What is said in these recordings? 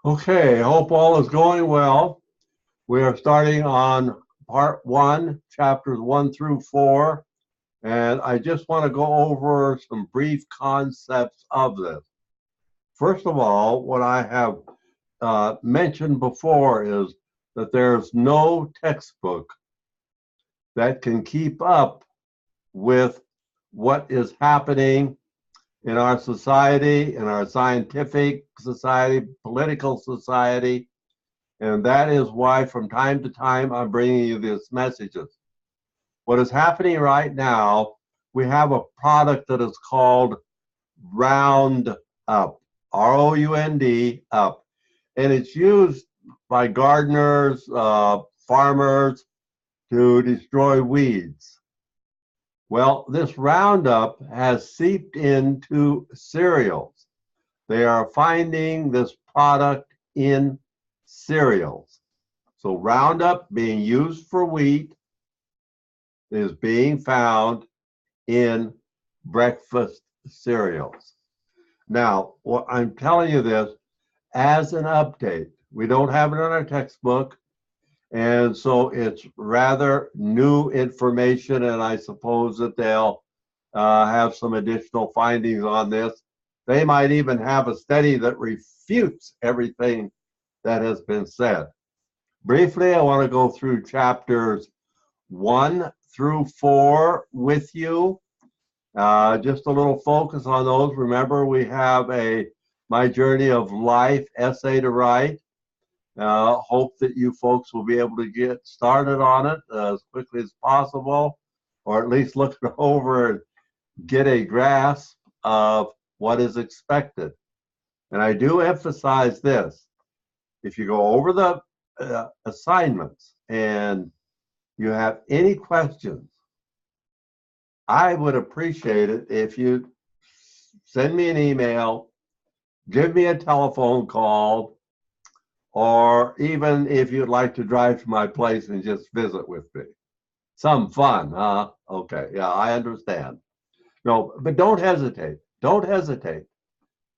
Okay, hope all is going well. We are starting on part one, chapters 1 through 4, and I just want to go over some brief concepts of this. First of all, what I have mentioned before is that there's no textbook that can keep up with what is happening in our society, in our scientific society, political society. And that is why from time to time I'm bringing you these messages. What is happening right now, we have a product that is called Roundup, R-O-U-N-D, up. And it's used by gardeners, farmers to destroy weeds. Well, this Roundup has seeped into cereals. They are finding this product in cereals. So Roundup being used for wheat is being found in breakfast cereals. Now, what I'm telling you this as an update. We don't have it in our textbook, and so it's rather new information, and I suppose that they'll have some additional findings on this. They might even have a study that refutes everything that has been said. Briefly, I want to go through chapters 1 through 4 with you. Just a little focus on those. Remember, we have a My Journey of Life essay to write. Hope that you folks will be able to get started on it as quickly as possible, or at least look it over and get a grasp of what is expected. And I do emphasize this. If you go over the assignments and you have any questions, I would appreciate it if you send me an email, give me a telephone call, or even if you'd like to drive to my place and just visit with me. Some fun, huh? Okay, yeah, I understand. No, but don't hesitate. Don't hesitate.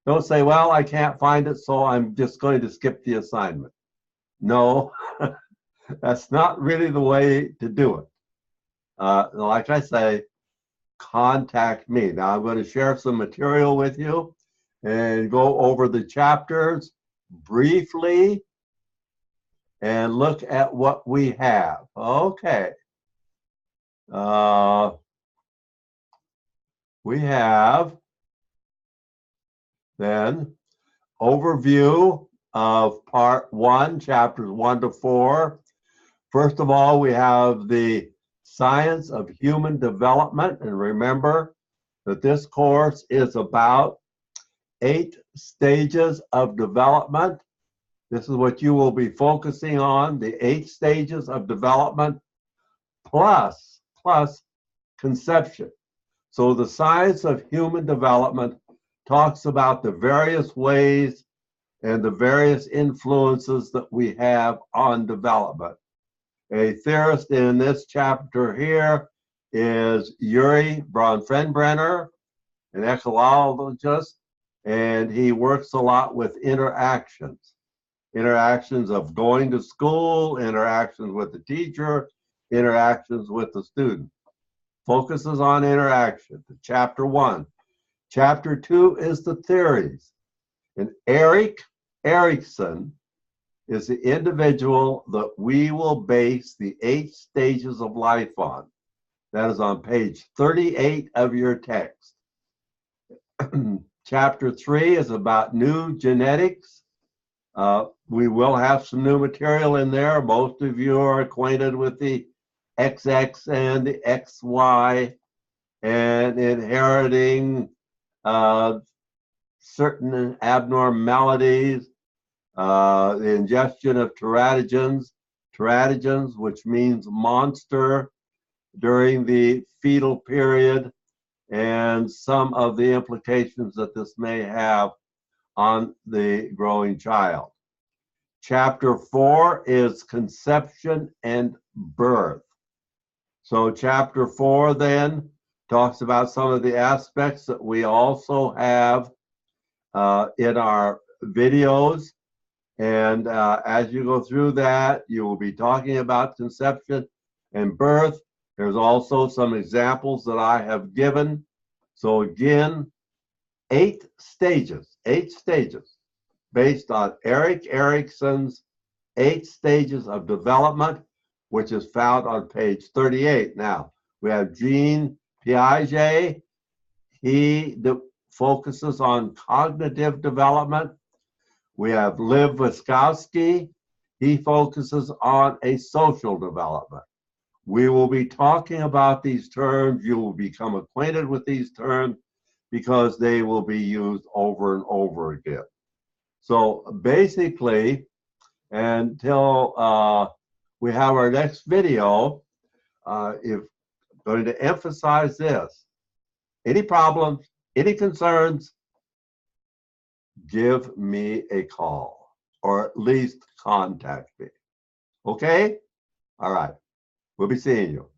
Don't say, well, I can't find it, so I'm just going to skip the assignment. No, that's not really the way to do it. Like I say, contact me. Now I'm going to share some material with you and go over the chapters briefly and look at what we have. Okay. We have then overview of part one, chapters 1 to 4. First of all, we have the science of human development. And remember that this course is about 8 stages of development. This is what you will be focusing on, the 8 stages of development plus conception. So the science of human development talks about the various ways and the various influences that we have on development. A theorist in this chapter here is Yuri Bronfenbrenner, an ecologist, and he works a lot with interactions of going to school, interactions with the teacher, interactions with the student. Focuses on interaction. Chapter 1. Chapter 2 is the theories. And Erik Erikson is the individual that we will base the 8 stages of life on. That is on page 38 of your text. Chapter 3 is about new genetics. We will have some new material in there. Most of you are acquainted with the XX and the XY and inheriting certain abnormalities, the ingestion of teratogens, which means monster during the fetal period, and some of the implications that this may have on the growing child. Chapter 4 is conception and birth. So chapter 4 then talks about some of the aspects that we also have in our videos. And as you go through that, you will be talking about conception and birth. There's also some examples that I have given. So again, 8 stages based on Erik Erikson's 8 stages of development, which is found on page 38. Now, we have Jean Piaget. He focuses on cognitive development. We have Lev Vygotsky. He focuses on a social development. We will be talking about these terms. You will become acquainted with these terms because they will be used over and over again. So basically, until we have our next video, if going to emphasize this, any problems, any concerns, give me a call or at least contact me. Okay? All right. We'll be seeing you.